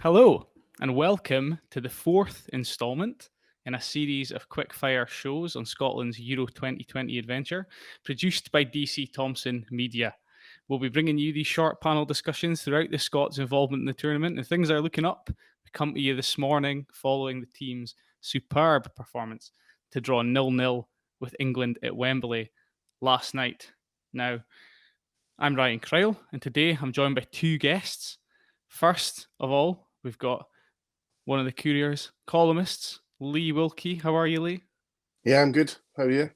Hello, and welcome to the fourth instalment in a series of quickfire shows on Scotland's Euro 2020 adventure, produced by DC Thomson Media. We'll be bringing you these short panel discussions throughout the Scots' involvement in the tournament, and things are looking up. We come to you this morning following the team's superb performance to draw 0-0 with England at Wembley last night. Now, I'm Ryan Cryle, and today I'm joined by two guests. First of all, we've got one of the Courier's columnists, Lee Wilkie. How are you, Lee? Yeah, I'm good. How are you?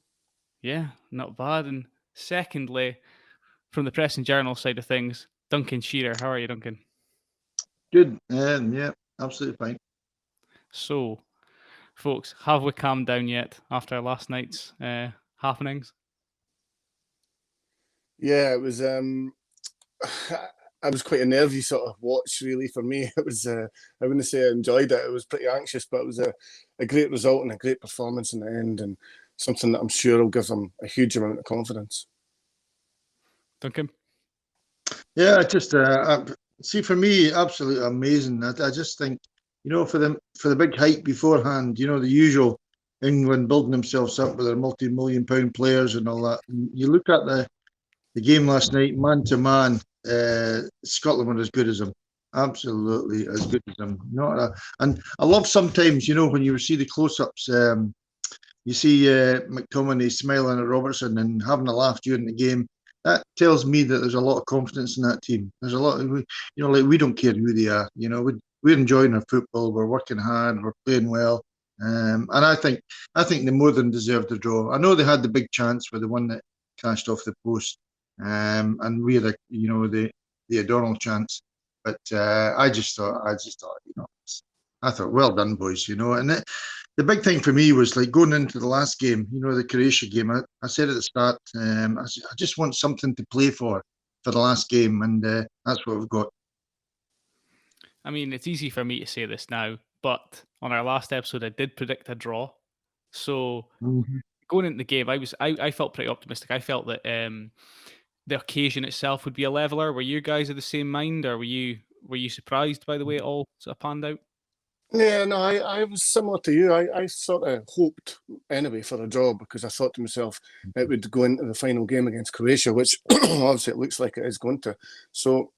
Yeah, not bad. And secondly, from the Press and Journal side of things, Duncan Shearer. How are you, Duncan? Good. Yeah, absolutely fine. So, folks, have we calmed down yet after last night's happenings? Yeah, it was. I was quite a nervy sort of watch, really, for me. It was. I wouldn't say I enjoyed it. It was pretty anxious, but it was a great result and a great performance in the end, and something that I'm sure will give them a huge amount of confidence. Duncan? Yeah, just see, for me, absolutely amazing. I just think, for the big hype beforehand, the usual England building themselves up with their multi-million-pound players and all that. And you look at the game last night, man to man, Scotland were as good as them. Absolutely as good as them. And I love sometimes, when you see the close-ups, you see McTominay smiling at Robertson and having a laugh during the game. That tells me that there's a lot of confidence in that team. There's a lot of, we don't care who they are. We're enjoying our football. We're working hard. We're playing well. And I think they more than deserved the draw. I know they had the big chance with the one that cashed off the post, and we had the O'Donnell chance. But I just thought, I thought, well done, boys. And the big thing for me was like going into the last game, the Croatia game. I said at the start, I just want something to play for the last game, and that's what we've got. I mean, it's easy for me to say this now, but on our last episode, I did predict a draw. So going into the game, I felt pretty optimistic. I felt that the occasion itself would be a leveler. Were you guys of the same mind, or were you surprised by the way it all sort of panned out? Yeah, no, I was similar to you. I sort of hoped anyway for a draw because I thought to myself it would go into the final game against Croatia, which obviously it looks like it is going to. So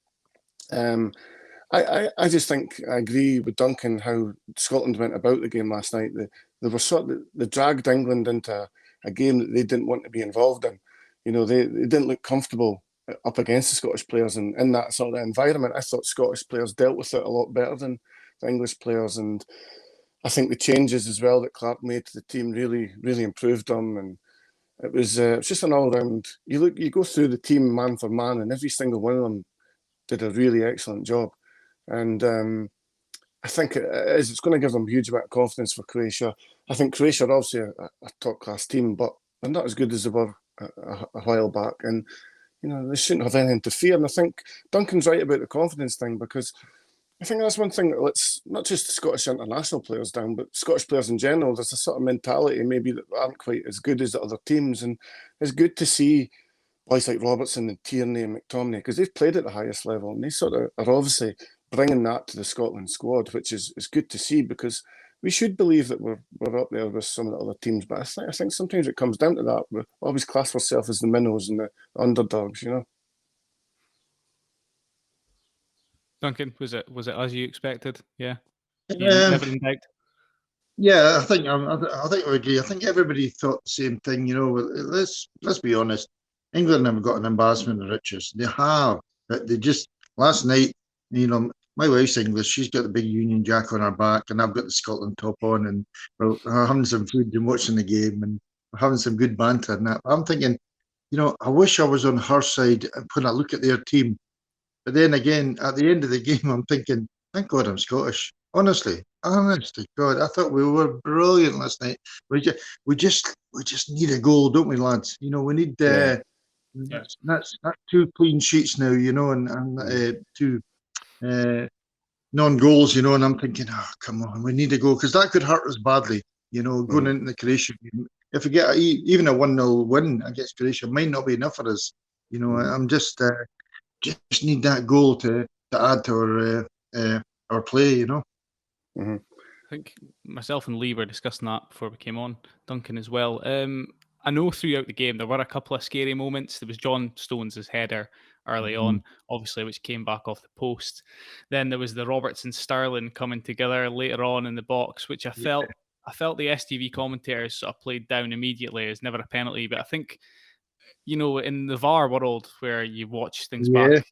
I just think I agree with Duncan how Scotland went about the game last night. They were they dragged England into a game that they didn't want to be involved in. They didn't look comfortable up against the Scottish players, and in that sort of environment, I thought Scottish players dealt with it a lot better than the English players. And I think the changes as well that Clark made to the team really, really improved them. And it was just an all round. You go through the team man for man, and every single one of them did a really excellent job. And I think it's going to give them a huge amount of confidence for Croatia. I think Croatia are obviously a top class team, but they're not as good as they were a while back. And they shouldn't have anything to fear. And I think Duncan's right about the confidence thing, because I think that's one thing that lets not just Scottish international players down, but Scottish players in general. There's a sort of mentality maybe that aren't quite as good as the other teams, and it's good to see boys like Robertson and Tierney and McTominay, because they've played at the highest level, and they sort of are obviously bringing that to the Scotland squad, which is good to see, because we should believe that we're up there with some of the other teams. But I think sometimes it comes down to that. We always class ourselves as the minnows and the underdogs, Duncan, was it as you expected? Yeah, Never in doubt. Yeah, I think I agree. I think everybody thought the same thing. Let's be honest. England have got an embarrassment of riches. They have. They just last night. My wife's English. She's got the big Union Jack on her back, and I've got the Scotland top on, and we're having some food and watching the game, and we're having some good banter. And that. I'm thinking, I wish I was on her side when I look at their team. But then again, at the end of the game, I'm thinking, thank God I'm Scottish. Honestly, God, I thought we were brilliant last night. We just need a goal, don't we, lads? We need that's 2 clean sheets now, and 2 non-goals, and I'm thinking, oh, come on, we need a goal, because that could hurt us badly, going into the Croatia game. If we get even a 1-0 win against Croatia, might not be enough for us. I'm just need that goal to add to our our play, you know. Mm-hmm. I think myself and Lee were discussing that before we came on, Duncan as well. I know throughout the game there were a couple of scary moments. There was John Stones' header early on, obviously, which came back off the post. Then there was the Robertson Sterling coming together later on in the box, which I felt the STV commentators sort of played down immediately as never a penalty. But I think, in the VAR world where you watch things back,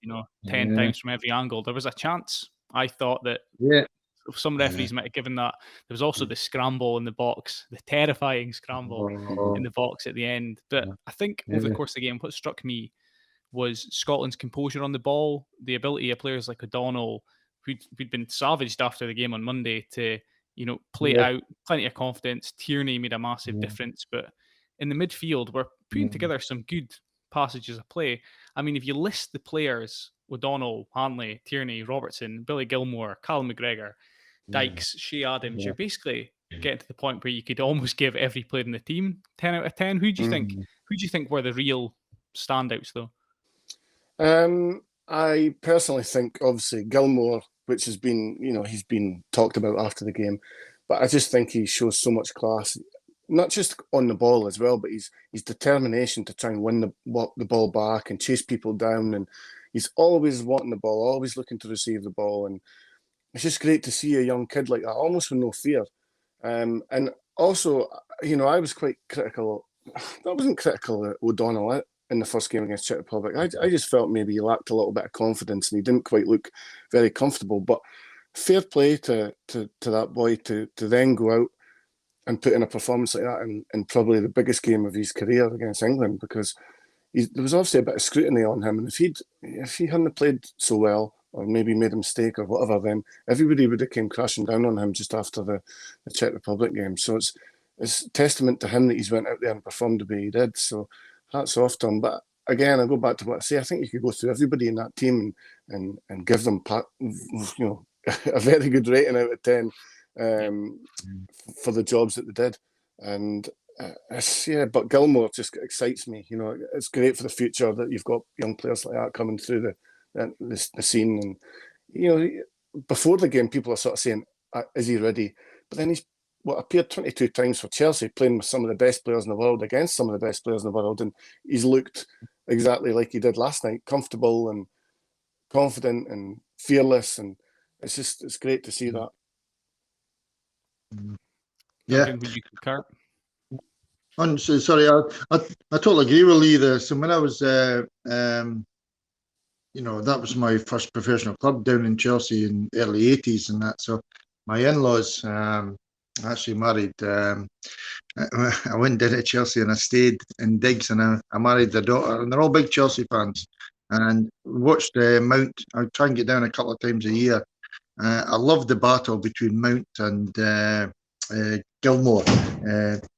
10 times from every angle, there was a chance. I thought that some referees might have given that. There was also the scramble in the box, the terrifying scramble in the box at the end. But I think over the course of the game, what struck me was Scotland's composure on the ball, the ability of players like O'Donnell, who'd been savaged after the game on Monday, to play it out, plenty of confidence. Tierney made a massive difference, but in the midfield, we're putting together some good passages of play. I mean, if you list the players, O'Donnell, Hanley, Tierney, Robertson, Billy Gilmore, Callum McGregor, Dykes, Shea Adams, you're basically getting to the point where you could almost give every player in the team 10 out of 10. Who do you think were the real standouts, though? I personally think, obviously, Gilmore, which has been, he's been talked about after the game, but I just think he shows so much class, not just on the ball as well, but his determination to try and win the ball back and chase people down, and he's always wanting the ball, always looking to receive the ball, and it's just great to see a young kid like that, almost with no fear. And also, I was quite critical. I wasn't critical of O'Donnell in the first game against Czech Republic. I just felt maybe he lacked a little bit of confidence and he didn't quite look very comfortable. But fair play to that boy to then go out and put in a performance like that in probably the biggest game of his career against England, because there was obviously a bit of scrutiny on him. And if he hadn't played so well, or maybe made a mistake or whatever, then everybody would have came crashing down on him just after the Czech Republic game. So it's testament to him that he's went out there and performed the way he did. So hats off to him. But again, I go back to what I say. I think you could go through everybody in that team and give them a very good rating out of 10 for the jobs that they did. And but Gilmore just excites me. It's great for the future that you've got young players like that coming through the scene. And before the game, people are sort of saying, "Is he ready?" But then he's appeared 22 times for Chelsea, playing with some of the best players in the world against some of the best players in the world, and he's looked exactly like he did last night, comfortable and confident and fearless, and it's great to see that. Yeah. Duncan, would you concur? So, sorry, I totally agree with Lee there. So when I was, that was my first professional club down in Chelsea in the early 80s and that. So my in-laws actually married. I went down to Chelsea and I stayed in Diggs, and I married their daughter, and they're all big Chelsea fans. And watched Mount. I try and get down a couple of times a year. I loved the battle between Mount and Gilmore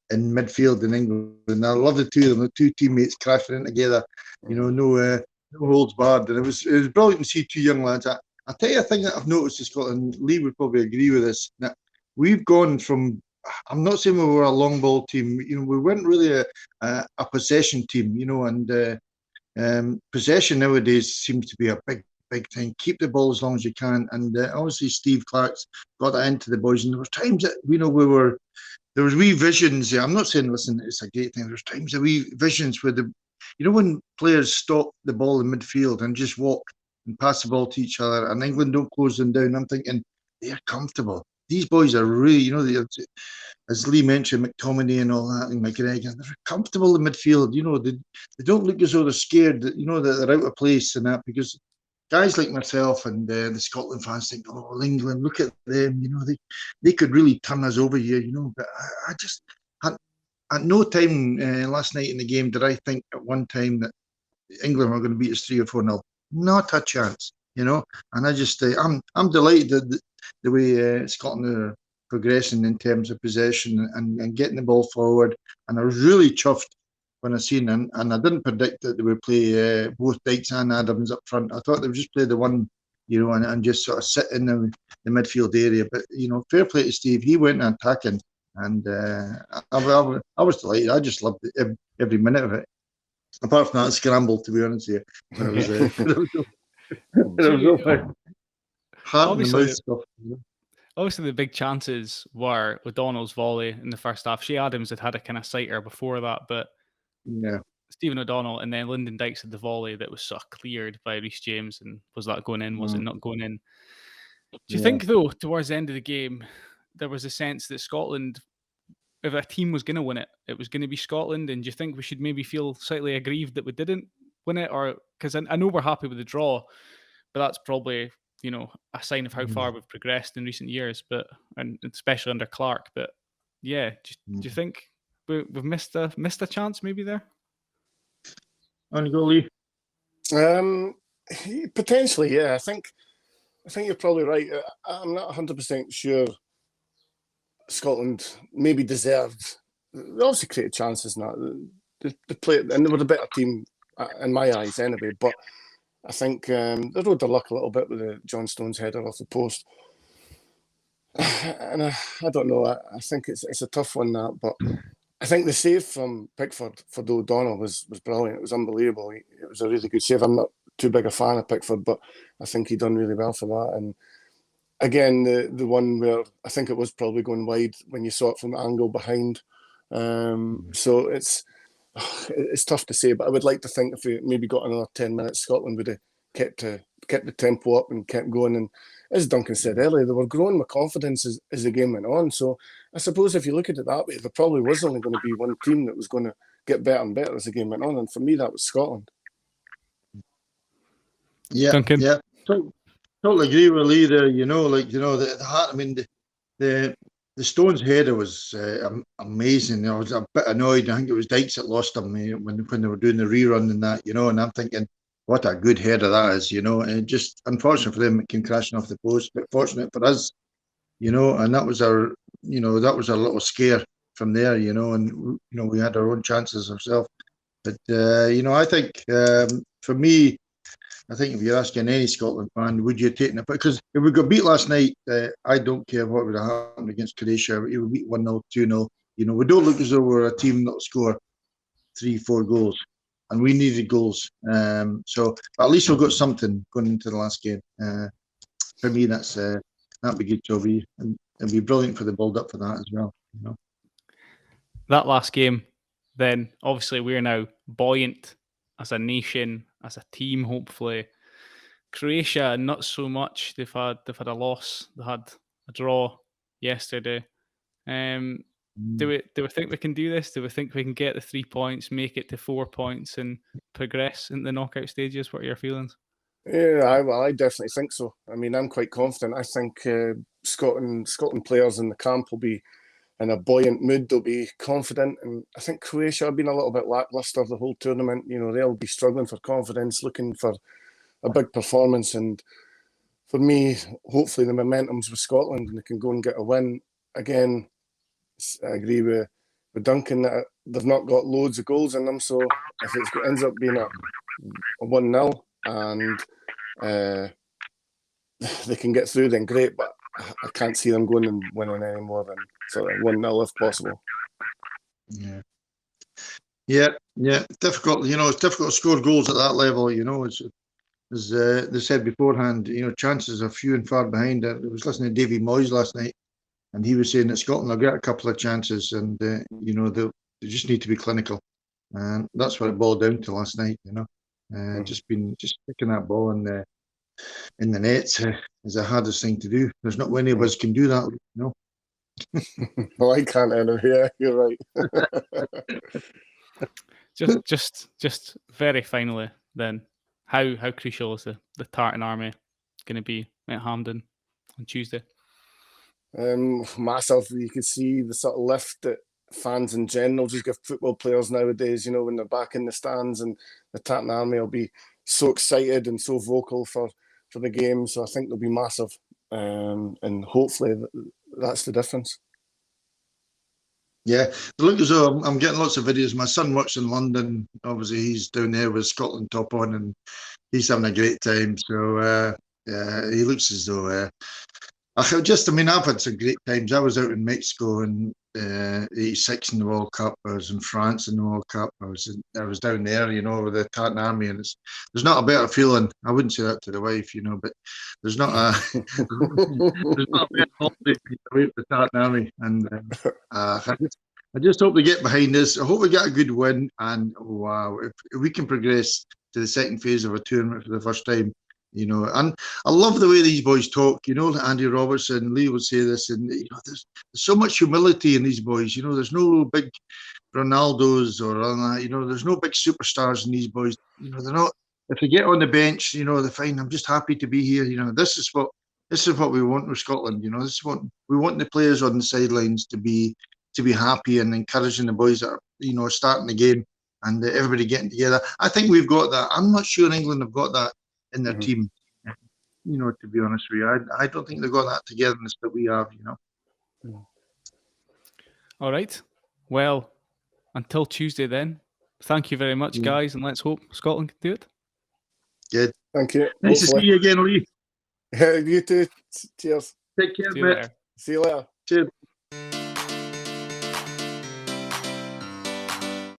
in midfield in England. And I love the two of them, the two teammates crashing in together. No holds barred. And it was brilliant to see two young lads. I'll tell you a thing that I've noticed in Scotland. Lee would probably agree with this. That we've gone from. I'm not saying we were a long ball team. We weren't really a possession team. And possession nowadays seems to be a big thing. Keep the ball as long as you can. And obviously Steve Clark's got that into the boys. And there were times that there was wee visions. I'm not saying, listen, it's a great thing. There was times that wee visions where when players stop the ball in midfield and just walk and pass the ball to each other, and England don't close them down. I'm thinking they're comfortable. These boys are really, as Lee mentioned, McTominay and all that, and McGregor, they're comfortable in midfield. They don't look as though they're scared that they're out of place and that, because guys like myself and the Scotland fans think, oh, England, look at them, they could really turn us over here, But I just at no time last night in the game did I think at one time that England were going to beat us 3 or 4-0. Not a chance, And I just I'm delighted that the way Scotland are progressing in terms of possession and getting the ball forward. And I was really chuffed when I seen, and I didn't predict that they would play both Dykes and Adams up front. I thought they would just play the one, and just sort of sit in the midfield area. But fair play to Steve. He went attacking, and I was delighted. I just loved it, every minute of it. Apart from that scramble, to be honest with you, it was heart in the mouth stuff. obviously the big chances were O'Donnell's volley in the first half. Shea Adams had a kind of sighter before that, but Yeah. Stephen O'Donnell and then Lyndon Dykes had the volley that was sort of cleared by Reece James. And was that going in? Was it not going in? Do you think, though, towards the end of the game, there was a sense that Scotland, if a team was going to win it, it was going to be Scotland? And do you think we should maybe feel slightly aggrieved that we didn't win it? Or because I know we're happy with the draw, but that's probably, a sign of how far we've progressed in recent years, and especially under Clark. But yeah, do you think we've missed a chance maybe there? On goalie. Potentially, yeah. I think you're probably right. I'm not 100% sure Scotland maybe deserved. They obviously created chances now. They played, and they were a better team in my eyes anyway. But I think they rode their luck a little bit with the John Stones header off the post. And I don't know. I think it's a tough one, that. But I think the save from Pickford for O'Donnell was brilliant. It was unbelievable. It was a really good save. I'm not too big a fan of Pickford, but I think he done really well for that. And again, the one where I think it was probably going wide when you saw it from the angle behind. So it's tough to say, but I would like to think if we maybe got another 10 minutes, Scotland would have kept the tempo up and kept going. And as Duncan said earlier, they were growing with confidence as the game went on. So I suppose if you look at it that way, there probably was only going to be one team that was going to get better and better as the game went on. And for me, that was Scotland. Yeah, Duncan? Yeah. Totally agree with Lee there. The Stones header was amazing. I was a bit annoyed. I think it was Dykes that lost him when they were doing the rerun and that, and I'm thinking, what a good header that is, and just unfortunate for them, it came crashing off the post, but fortunate for us, and that was our little scare from there, and we had our own chances ourselves. But I think for me, I think if you're asking any Scotland fan, would you have taken it? Because if we got beat last night, I don't care what would have happened against Croatia. We would beat 1-0, 2-0. We don't look as though we're a team that'll score 3-4 goals. And we needed goals. So at least we've got something going into the last game. For me, that'd be good. It'd be brilliant for the build-up for that as well. That last game, then obviously we're now buoyant as a nation, as a team, hopefully. Croatia, not so much. They've had a loss. They had a draw yesterday. Do we think we can do this? Do we think we can get the 3 points, make it to 4 points, and progress in the knockout stages? What are your feelings? Yeah, I definitely think so. I mean, I'm quite confident. I think Scotland players in the camp will be in a buoyant mood. They'll be confident, and I think Croatia have been a little bit lackluster the whole tournament. They'll be struggling for confidence, looking for a big performance. And for me, hopefully the momentum's with Scotland and they can go and get a win. Again, I agree with Duncan that they've not got loads of goals in them. So if it ends up being a 1-0 and they can get through, then great. But I can't see them going and winning any more than sort of 1-0 if possible. Yeah. Difficult. It's difficult to score goals at that level. As they said beforehand, chances are few and far behind. I was listening to Davy Moyes last night, and he was saying that Scotland will get a couple of chances, and they just need to be clinical, and that's what it boiled down to last night. Just picking that ball in the nets is the hardest thing to do. There's not many of us can do that. Well, I can't anyway. Yeah, you're right. just very finally, then, how crucial is the Tartan Army going to be at Hampden on Tuesday? Massive. You can see the sort of lift that fans in general just give football players nowadays, when they're back in the stands, and the Tartan Army will be so excited and so vocal for the game. So I think they'll be massive, and hopefully that's the difference. Yeah, look as though I'm getting lots of videos. My son works in London. Obviously, he's down there with Scotland top on, and he's having a great time. So he looks as though I've had some great times. I was out in Mexico, and '86 in the World Cup. I was in France in the World Cup. I was down there, with the Tartan Army, and there's not a better feeling. I wouldn't say that to the wife, but there's not a there's not a better holiday away from the Tartan Army, and I just hope we get behind this. I hope we get a good win, and wow, if we can progress to the second phase of a tournament for the first time. And I love the way these boys talk. Andy Robertson, Lee would say this, and there's so much humility in these boys. There's no big Ronaldos or there's no big superstars in these boys. They're not. If they get on the bench, they're fine. I'm just happy to be here. This is what we want with Scotland. This is what we want the players on the sidelines to be happy and encouraging the boys that are starting the game and everybody getting together. I think we've got that. I'm not sure England have got that in their team, to be honest with you. I don't think they've got that togetherness that we have, All right. Well, until Tuesday then, thank you very much, guys, and let's hope Scotland can do it. Good. Thank you. Nice to see you again, Lee. You too. Cheers. Take care, See you mate. later. See you later. Cheers.